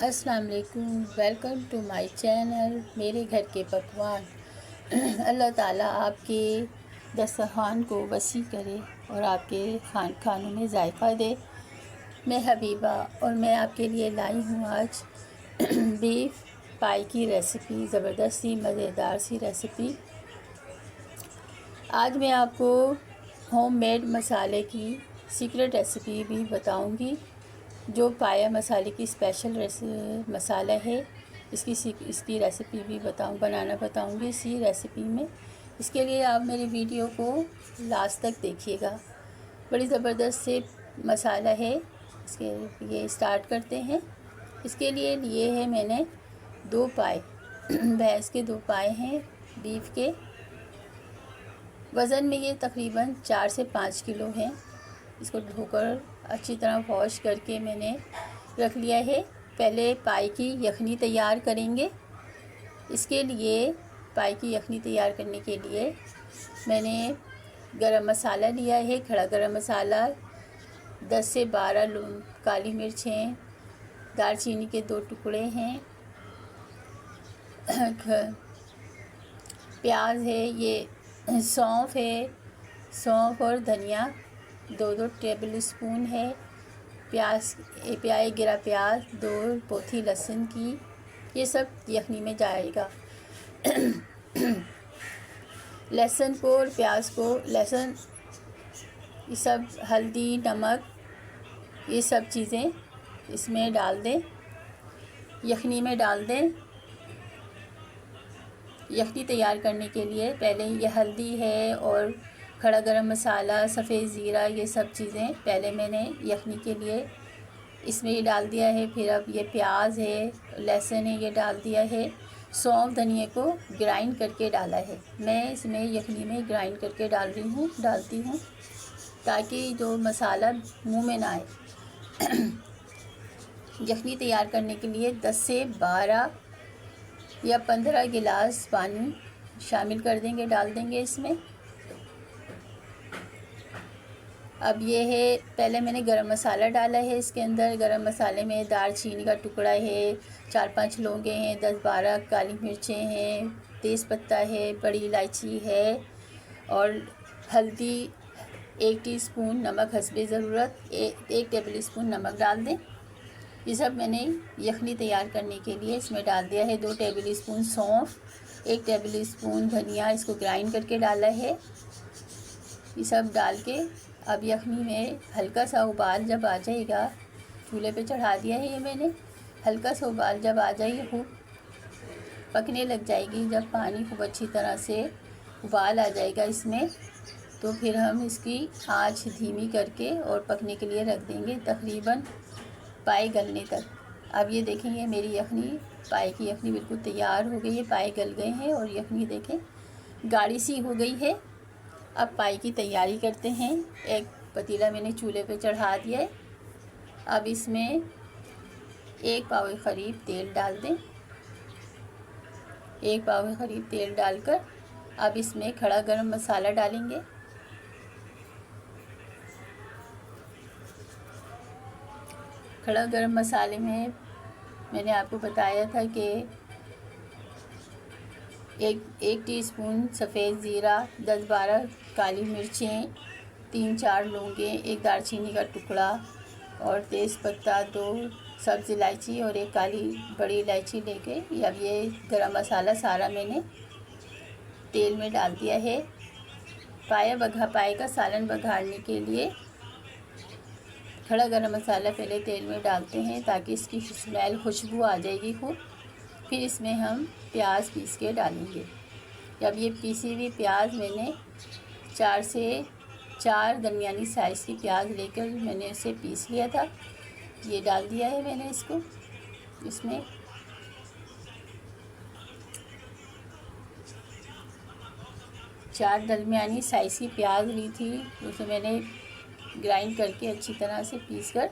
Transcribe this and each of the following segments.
अस्सलाम वालेकुम। Welcome to my channel मेरे घर के पकवान। अल्लाह ताला आपके दस्तरखान को वसी करे और आपके खानों में जायका दे। मैं हबीबा और मैं आपके लिए लाई हूँ आज बीफ पाई की रेसिपी, ज़बरदस्त सी मज़ेदार सी रेसिपी। आज मैं आपको होममेड मसाले की सीक्रेट रेसिपी भी बताऊंगी, जो पाया मसाले की स्पेशल मसाला है। इसकी रेसिपी भी बनाना बताऊंगी इसी रेसिपी में। इसके लिए आप मेरी वीडियो को लास्ट तक देखिएगा। बड़ी ज़बरदस्त से मसाला है। इसके लिए स्टार्ट करते हैं। इसके लिए है मैंने 2 पाए भैंस के 2 पाए हैं बीफ के। वज़न में ये तकरीबन 4 से 5 किलो है। इसको धोकर अच्छी तरह वॉश करके मैंने रख लिया है। पहले पाई की यखनी तैयार करेंगे। इसके लिए पाई की यखनी तैयार करने के लिए मैंने गरम मसाला लिया है, खड़ा गरम मसाला, 10 से 12 काली मिर्च हैं, दालचीनी के 2 टुकड़े हैं, प्याज है, ये सौंफ है, सौंफ और धनिया 2-2 टेबल स्पून है, गिरा प्याज, 2 पोथी लहसुन की। ये सब यखनी में जाएगा। लहसुन को और प्याज को, लहसुन, ये सब, हल्दी, नमक, ये सब चीज़ें इसमें डाल दें, यखनी में डाल दें। यखनी तैयार करने के लिए पहले ये हल्दी है और खड़ा गरम मसाला, सफ़ेद ज़ीरा, ये सब चीज़ें पहले मैंने यखनी के लिए इसमें ये डाल दिया है। फिर अब ये प्याज है, लहसुन है, ये डाल दिया है। सौंफ, धनिया को ग्राइंड करके डाला है। मैं इसमें यखनी में ग्राइंड करके डालती हूँ ताकि जो मसाला मुंह में ना आए। यखनी तैयार करने के लिए 10 से 12 या 15 गिलास पानी शामिल कर देंगे, डाल देंगे इसमें। अब ये है, पहले मैंने गरम मसाला डाला है। इसके अंदर गरम मसाले में दालचीनी का टुकड़ा है, 4-5 लौंगे हैं, 10-12 काली मिर्चें हैं, तेज़पत्ता है, बड़ी इलायची है और हल्दी, 1 टीस्पून, नमक हस्बे ज़रूरत, 1 टेबल स्पून नमक डाल दें। ये सब मैंने यखनी तैयार करने के लिए इसमें डाल दिया है। 2 टेबल स्पून सौंफ, 1 टेबल स्पून धनिया, इसको ग्राइंड करके डाला है। ये सब डाल के अब यखनी में हल्का सा उबाल जब आ जाएगा, चूल्हे पे चढ़ा दिया है ये मैंने। हल्का सा उबाल जब आ जाएगी, खूब पकने लग जाएगी, जब पानी खूब अच्छी तरह से उबाल आ जाएगा इसमें, तो फिर हम इसकी आंच धीमी करके और पकने के लिए रख देंगे, तकरीबन पाए गलने तक। अब ये देखेंगे मेरी यखनी, पाए की यखनी बिल्कुल तैयार हो गई है। पाए गल गए हैं और यखनी देखें गाढ़ी सी हो गई है। अब पाई की तैयारी करते हैं। एक पतीला मैंने चूल्हे पे चढ़ा दिया है। अब इसमें 1 पाव के करीब तेल डाल दें। 1 पाव के करीब तेल डालकर अब इसमें खड़ा गरम मसाला डालेंगे। खड़ा गरम मसाले में मैंने आपको बताया था कि एक टीस्पून सफ़ेद ज़ीरा, 10-12 काली मिर्चें, 3-4 लौंगे, 1 दालचीनी का टुकड़ा और तेज़पत्ता, 2 सब्ज़ इलायची और 1 काली बड़ी इलायची लेके अब ये गरम मसाला सारा मैंने तेल में डाल दिया है। पाए का सालन बघाड़ने के लिए खड़ा गरम मसाला पहले तेल में डालते हैं ताकि इसकी स्मेल, खुशबू आ जाएगी खूब। फिर इसमें हम प्याज पीस के डालेंगे। जब ये पीसी हुई प्याज, मैंने 4 से 4 दरमियानी साइज़ की प्याज लेकर मैंने इसे पीस लिया था, ये डाल दिया है मैंने इसको। इसमें चार दरमियानी साइज़ की प्याज ली थी, उसे मैंने ग्राइंड करके अच्छी तरह से पीस कर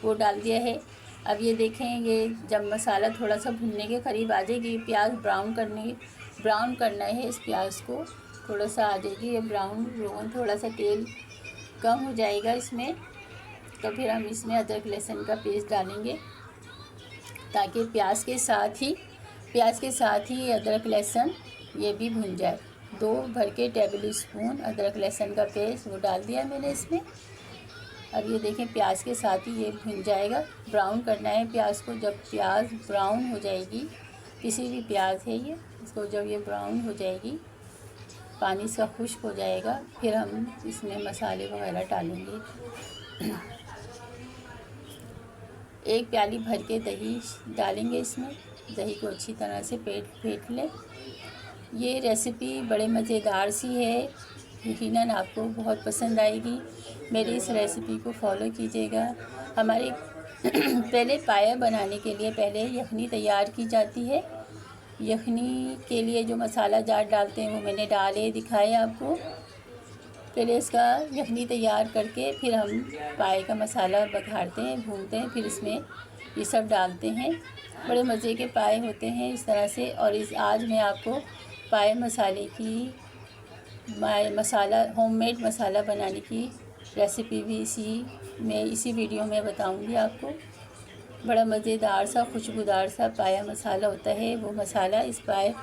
वो डाल दिया है। अब ये देखें, ये जब मसाला थोड़ा सा भुनने के करीब आ जाएगी, प्याज ब्राउन करना है, इस प्याज को थोड़ा सा आ जाएगी ये ब्राउन, थोड़ा सा तेल कम हो जाएगा इसमें, तो फिर हम इसमें अदरक लहसुन का पेस्ट डालेंगे। ताकि प्याज के साथ ही अदरक लहसुन ये भी भुन जाए। 2 भर के टेबल स्पून अदरक लहसुन का पेस्ट वो डाल दिया मैंने इसमें। अब ये देखें प्याज के साथ ही ये भुन जाएगा। ब्राउन करना है प्याज को। जब प्याज ब्राउन हो जाएगी, किसी भी प्याज है ये, इसको जब ये ब्राउन हो जाएगी, पानी इसका खुश्क हो जाएगा, फिर हम इसमें मसाले वगैरह डालेंगे। 1 प्याली भर के दही डालेंगे इसमें। दही को अच्छी तरह से फेंट लें। ये रेसिपी बड़े मज़ेदार सी है, यकीनन आपको बहुत पसंद आएगी। मेरी इस रेसिपी को फॉलो कीजिएगा। हमारे पहले पाया बनाने के लिए पहले यखनी तैयार की जाती है। यखनी के लिए जो मसाला जार डालते हैं वो मैंने डाले दिखाए आपको। पहले इसका यखनी तैयार करके फिर हम पाए का मसाला बघाड़ते हैं, भूनते हैं, फिर इसमें ये सब डालते हैं। बड़े मज़े के पाए होते हैं इस तरह से। और आज मैं आपको पाए मसाले की होममेड मसाला बनाने की रेसिपी भी इसी वीडियो में बताऊंगी आपको। बड़ा मज़ेदार सा खुशबूदार सा पाया मसाला होता है। वो मसाला इस पाए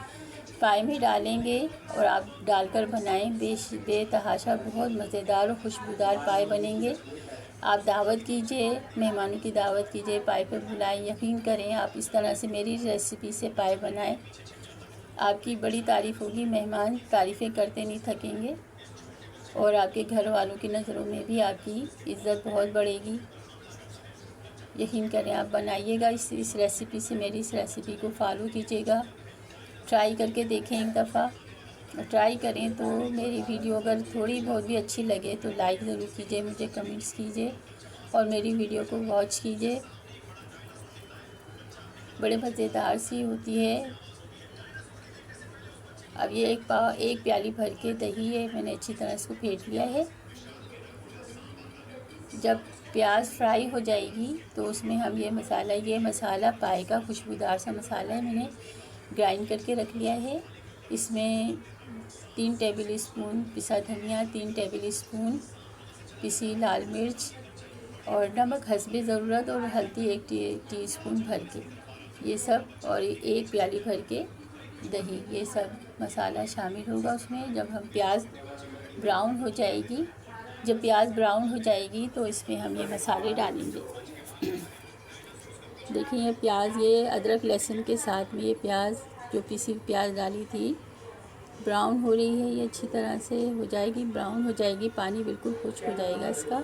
में डालेंगे और आप डालकर बनाएं, बेतहाशा बहुत मज़ेदार और खुशबूदार पाए बनेंगे। आप दावत कीजिए, मेहमानों की दावत कीजिए, पाए पर बुलाएं। यकीन करें आप इस तरह से मेरी रेसिपी से पाए बनाएं, आपकी बड़ी तारीफ़ होगी। मेहमान तारीफ़ें करते नहीं थकेंगे और आपके घर वालों की नज़रों में भी आपकी इज़्ज़त बहुत बढ़ेगी। यकीन करें आप बनाइएगा इस रेसिपी से, मेरी इस रेसिपी को फॉलो कीजिएगा। ट्राई करके देखें एक दफ़ा। ट्राई करें तो मेरी वीडियो अगर थोड़ी बहुत भी अच्छी लगे तो लाइक ज़रूर कीजिए, मुझे कमेंट्स कीजिए और मेरी वीडियो को वॉच कीजिए। बड़े मज़ेदार सी होती है। अब ये 1 प्याली भर के दही है, मैंने अच्छी तरह इसको फेंट लिया है। जब प्याज फ्राई हो जाएगी तो उसमें हम ये मसाला पाए का खुशबूदार सा मसाला है, मैंने ग्राइंड करके रख लिया है। इसमें 3 टेबल स्पून पिसा धनिया, 3 टेबल स्पून पिसी लाल मिर्च और नमक हस्बे ज़रूरत और हल्दी 1 टीस्पून भर के, ये सब, और 1 प्याली भर के दही, ये सब मसाला शामिल होगा उसमें। जब प्याज ब्राउन हो जाएगी तो इसमें हम ये मसाले डालेंगे। देखिए ये प्याज, ये अदरक लहसुन के साथ में ये प्याज, जो पिसी प्याज डाली थी, ब्राउन हो रही है। ये अच्छी तरह से हो जाएगी, ब्राउन हो जाएगी, पानी बिल्कुल खुश्क हो जाएगा इसका,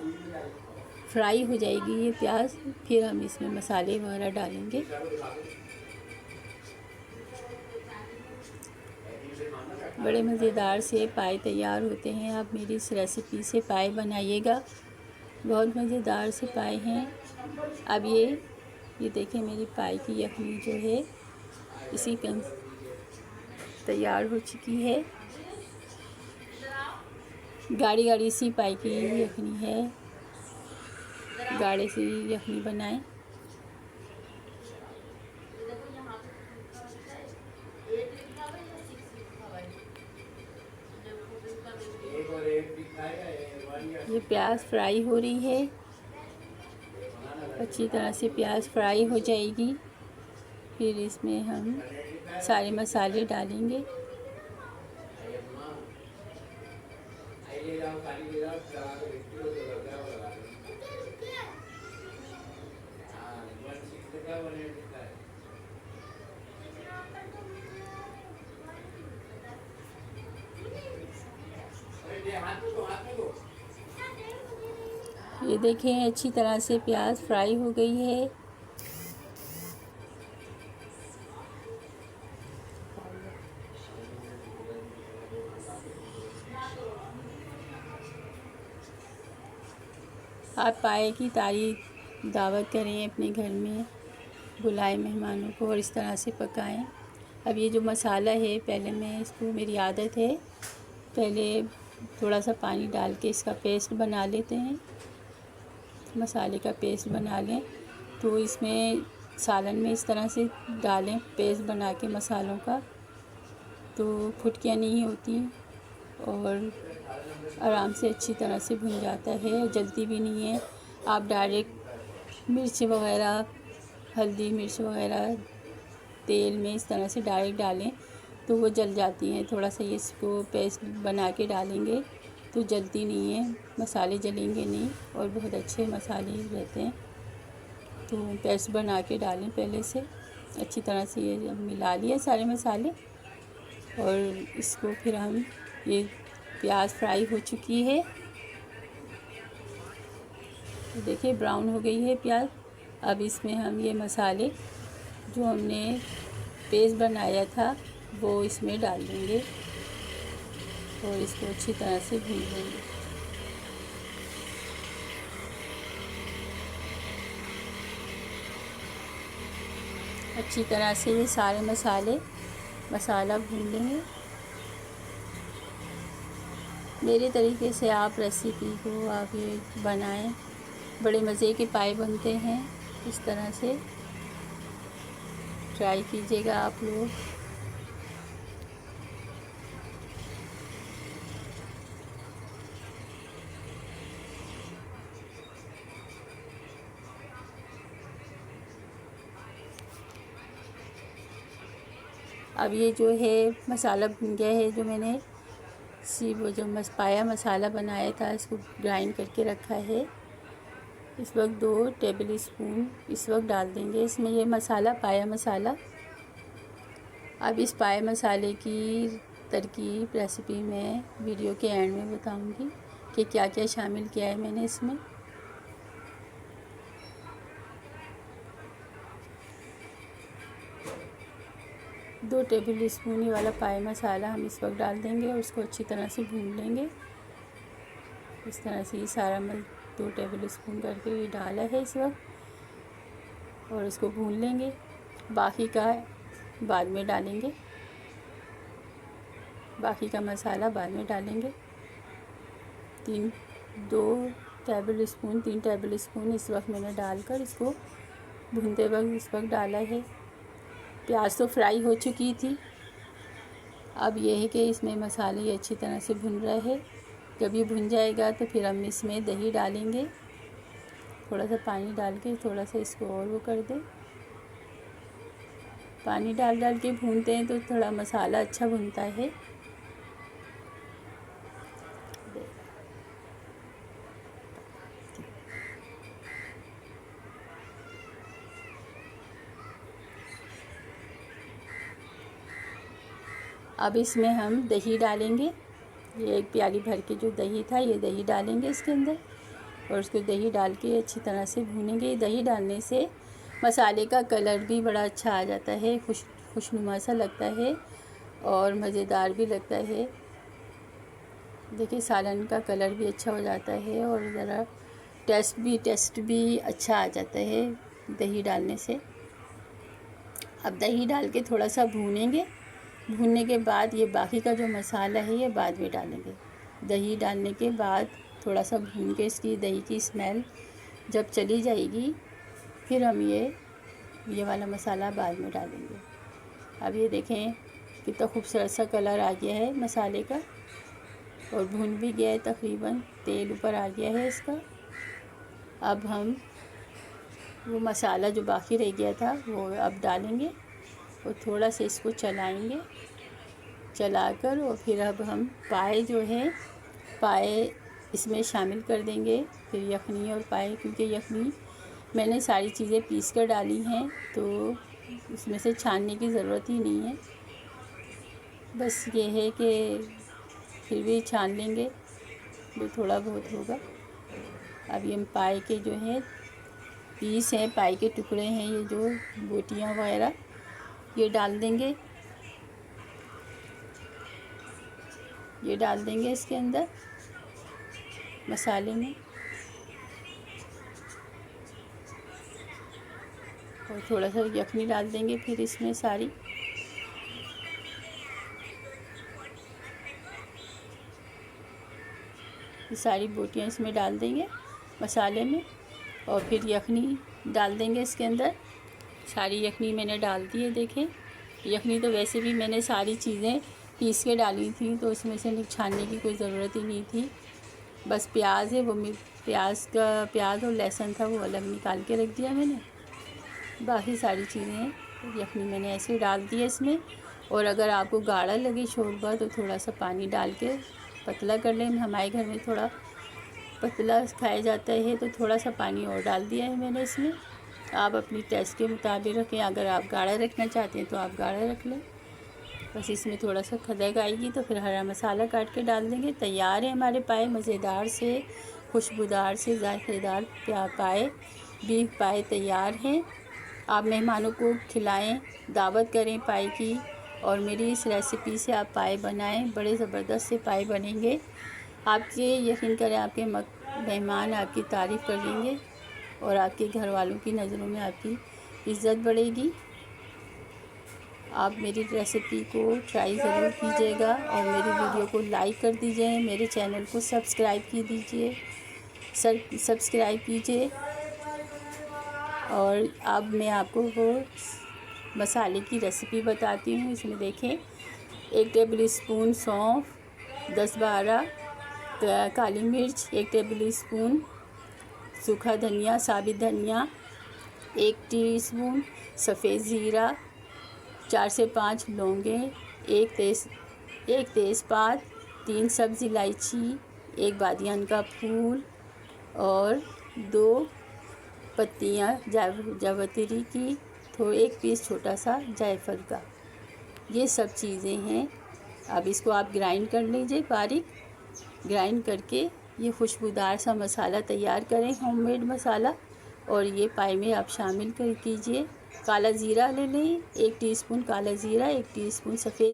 फ्राई हो जाएगी ये प्याज। फिर हम इसमें मसाले वगैरह डालेंगे। बड़े मज़ेदार से पाए तैयार होते हैं। आप मेरी इस रेसिपी से पाए बनाइएगा, बहुत मज़ेदार से पाए हैं। अब ये देखें मेरी पाए की यखनी जो है इसी पे तैयार हो चुकी है। गाढ़ी गाढ़ी सी पाए की यखनी है, गाढ़े सी यखनी बनाएं। ये प्याज फ्राई हो रही है, अच्छी तरह से प्याज फ्राई हो जाएगी। फिर इसमें हम सारे मसाले डालेंगे। ये देखें अच्छी तरह से प्याज फ्राई हो गई है। आप पाए की दावत करें, अपने घर में बुलाएं मेहमानों को और इस तरह से पकाएं। अब ये जो मसाला है, पहले मैं इसको, मेरी आदत है पहले थोड़ा सा पानी डाल के इसका पेस्ट बना लेते हैं। मसाले का पेस्ट बना लें तो इसमें सालन में इस तरह से डालें पेस्ट बना के मसालों का, तो फुटकियाँ नहीं होती और आराम से अच्छी तरह से भुन जाता है, जलती भी नहीं है। आप डायरेक्ट मिर्च वगैरह, हल्दी मिर्च वगैरह तेल में इस तरह से डायरेक्ट डालें तो वो जल जाती हैं। थोड़ा सा इसको पेस्ट बना के डालेंगे तो जलती नहीं है, मसाले जलेंगे नहीं और बहुत अच्छे मसाले रहते हैं। तो पेस्ट बना के डालें पहले से। अच्छी तरह से ये मिला लिए सारे मसाले और इसको फिर हम ये प्याज फ्राई हो चुकी है, तो देखिए ब्राउन हो गई है प्याज। अब इसमें हम ये मसाले जो हमने पेस्ट बनाया था वो इसमें डाल देंगे और इसको अच्छी तरह से भून लेंगे। अच्छी तरह से ये सारे मसाला भून लेंगे। मेरे तरीके से आप रेसिपी को आप ये बनाएं, बड़े मज़े के पाए बनते हैं। इस तरह से ट्राई कीजिएगा आप लोग। अब ये जो है मसाला भुन गया है, जो मैंने वो जो पाया मसाला बनाया था इसको ग्राइंड करके रखा है। इस वक्त 2 टेबल स्पून इस वक्त डाल देंगे इसमें ये मसाला, पाया मसाला। अब इस पाया मसाले की तरकीब रेसिपी में वीडियो के एंड में बताऊंगी कि क्या क्या शामिल किया है मैंने इसमें। दो टेबल स्पून ही वाला पाया मसाला हम इस वक्त डाल देंगे और उसको अच्छी तरह से भून लेंगे। इस तरह से ये सारा 2 टेबल स्पून करके ये डाला है इस वक्त और इसको भून लेंगे। बाकी का बाद में डालेंगे, बाकी का मसाला बाद में डालेंगे। 3 टेबल स्पून इस वक्त मैंने डालकर इसको भूनते वक्त इस वक्त डाला है। प्याज तो फ्राई हो चुकी थी। अब यह है कि इसमें मसाले ये अच्छी तरह से भुन रहे हैं। जब ये भुन जाएगा तो फिर हम इसमें दही डालेंगे। थोड़ा सा पानी डाल के थोड़ा सा इसको और वो कर दें। पानी डाल के भूनते हैं तो थोड़ा मसाला अच्छा भुनता है। अब इसमें हम दही डालेंगे। ये 1 प्याली भर के जो दही था ये दही डालेंगे इसके अंदर और उसको दही डाल के अच्छी तरह से भूनेंगे। दही डालने से मसाले का कलर भी बड़ा अच्छा आ जाता है, खुशनुमा सा लगता है और मज़ेदार भी लगता है। देखिए सालन का कलर भी अच्छा हो जाता है और ज़रा टेस्ट भी अच्छा आ जाता है दही डालने से। अब दही डाल के थोड़ा सा भूनेंगे। भूनने के बाद ये बाकी का जो मसाला है ये बाद में डालेंगे। दही डालने के बाद थोड़ा सा भून के इसकी दही की स्मेल जब चली जाएगी फिर हम ये वाला मसाला बाद में डालेंगे। अब ये देखें कितना खूबसूरत सा कलर आ गया है मसाले का और भुन भी गया है, तकरीबन तेल ऊपर आ गया है इसका। अब हम वो मसाला जो बाकी रह गया था वो अब डालेंगे और थोड़ा सा इसको चलाएंगे, चलाकर और फिर अब हम पाए इसमें शामिल कर देंगे। फिर यखनी और पाए, क्योंकि यखनी मैंने सारी चीज़ें पीस कर डाली हैं तो इसमें से छानने की ज़रूरत ही नहीं है। बस ये है कि फिर भी छान लेंगे जो थोड़ा बहुत होगा। अब ये हम पाए के जो है पीस हैं, पाए के टुकड़े हैं, ये जो बोटियाँ वगैरह ये डाल देंगे। ये डाल देंगे इसके अंदर मसाले में और थोड़ा सा यखनी डाल देंगे। फिर इसमें सारी बोटियाँ इसमें डाल देंगे मसाले में और फिर यखनी डाल देंगे इसके अंदर। सारी यखनी मैंने डाल दी है। देखें यखनी तो वैसे भी मैंने सारी चीज़ें पीस के डाली थी तो इसमें से छानने की कोई ज़रूरत ही नहीं थी। बस प्याज है वो प्याज और लहसुन था वो अलग निकाल के रख दिया मैंने बाकी सारी चीज़ें यखनी मैंने ऐसे डाल दी है इसमें। और अगर आपको गाढ़ा लगे शोरबा तो थोड़ा सा पानी डाल के पतला कर लें। हमारे घर में थोड़ा पतला खाया जाता है तो थोड़ा सा पानी और डाल दिया है मैंने इसमें। आप अपनी टेस्ट के मुताबिक रखें, अगर आप गाढ़ा रखना चाहते हैं तो आप गाढ़ा रख लें। बस इसमें थोड़ा सा खदक आएगी तो फिर हरा मसाला काट के डाल देंगे। तैयार है हमारे पाए मज़ेदार से, खुशबूदार से, जायकेदार पाए, बीफ पाए तैयार हैं। आप मेहमानों को खिलाएं, दावत करें पाए की, और मेरी इस रेसिपी से आप पाए बनाएं। बड़े ज़बरदस्त से पाए बनेंगे। आपके यकीन करें आपके मेहमान आपकी तारीफ़ कर देंगे और आपके घर वालों की नज़रों में आपकी इज़्ज़त बढ़ेगी। आप मेरी रेसिपी को ट्राई ज़रूर कीजिएगा और मेरी वीडियो को लाइक कर दीजिए, मेरे चैनल को सब्सक्राइब कीजिए। और अब मैं आपको वो मसाले की रेसिपी बताती हूँ। इसमें देखें, 1 टेबल स्पून सौंफ, 10-12 काली मिर्च, 1 टेबल स्पून सूखा धनिया, साबित धनिया, 1 टीस्पून सफ़ेद ज़ीरा, 4 से 5 लौंगे, एक तेज़पात, 3 सब्ज़ इलायची, 1 बादियान का फूल और 2 पत्तियाँ जावित्री की, तो 1 पीस छोटा सा जायफल का। ये सब चीज़ें हैं। अब इसको आप ग्राइंड कर लीजिए, बारीक ग्राइंड करके ये खुशबूदार सा मसाला तैयार करें, होममेड मसाला। और ये पाए में आप शामिल कीजिए। काला ज़ीरा ले लें, 1 टीस्पून काला ज़ीरा, 1 टीस्पून सफ़ेद